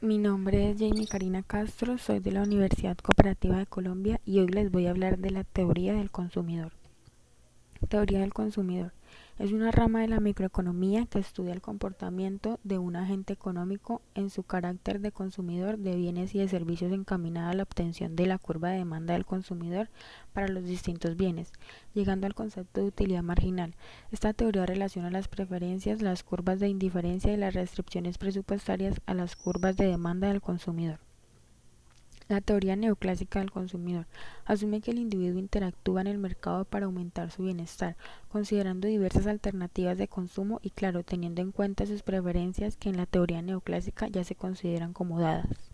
Mi nombre es Jamie Karina Castro, soy de la Universidad Cooperativa de Colombia y hoy les voy a hablar de la teoría del consumidor. Teoría del consumidor es una rama de la microeconomía que estudia el comportamiento de un agente económico en su carácter de consumidor de bienes y de servicios encaminada a la obtención de la curva de demanda del consumidor para los distintos bienes, llegando al concepto de utilidad marginal. Esta teoría relaciona las preferencias, las curvas de indiferencia y las restricciones presupuestarias a las curvas de demanda del consumidor. La teoría neoclásica del consumidor asume que el individuo interactúa en el mercado para aumentar su bienestar, considerando diversas alternativas de consumo y, claro, teniendo en cuenta sus preferencias que en la teoría neoclásica ya se consideran como dadas.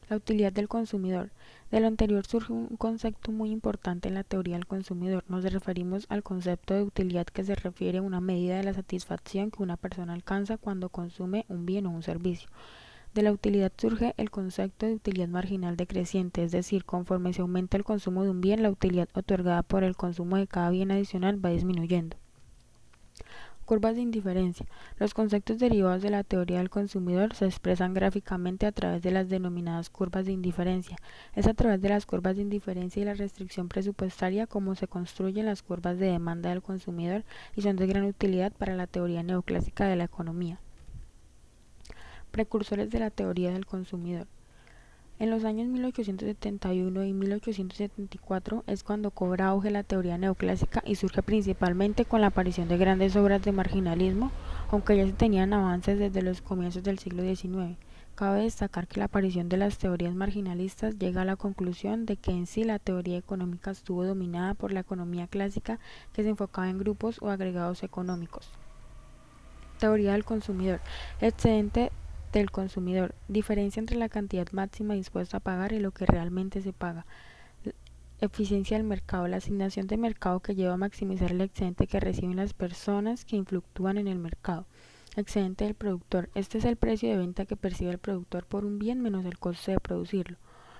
La utilidad del consumidor. De lo anterior surge un concepto muy importante en la teoría del consumidor. Nos referimos al concepto de utilidad, que se refiere a una medida de la satisfacción que una persona alcanza cuando consume un bien o un servicio. De la utilidad surge el concepto de utilidad marginal decreciente, es decir, conforme se aumenta el consumo de un bien, la utilidad otorgada por el consumo de cada bien adicional va disminuyendo. Curvas de indiferencia. Los conceptos derivados de la teoría del consumidor se expresan gráficamente a través de las denominadas curvas de indiferencia. Es a través de las curvas de indiferencia y la restricción presupuestaria como se construyen las curvas de demanda del consumidor y son de gran utilidad para la teoría neoclásica de la economía. Precursores de la teoría del consumidor. En los años 1871 y 1874 es cuando cobra auge la teoría neoclásica y surge principalmente con la aparición de grandes obras de marginalismo, aunque ya se tenían avances desde los comienzos del siglo XIX. Cabe destacar que la aparición de las teorías marginalistas llega a la conclusión de que en sí la teoría económica estuvo dominada por la economía clásica, que se enfocaba en grupos o agregados económicos. Teoría del consumidor. Excedente del consumidor. Diferencia entre la cantidad máxima dispuesta a pagar y lo que realmente se paga. Eficiencia del mercado. La asignación de mercado que lleva a maximizar el excedente que reciben las personas que fluctúan en el mercado. Excedente del productor. Este es el precio de venta que percibe el productor por un bien menos el coste de producirlo.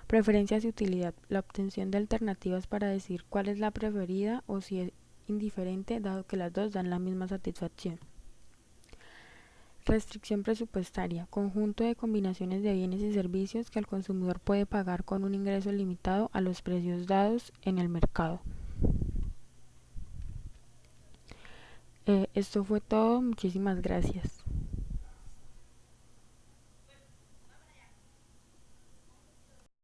Preferencias y utilidad. La obtención de alternativas para decidir cuál es la preferida o si es indiferente, dado que las dos dan la misma satisfacción. Restricción presupuestaria. Conjunto de combinaciones de bienes y servicios que el consumidor puede pagar con un ingreso limitado a los precios dados en el mercado. Esto fue todo. Muchísimas gracias.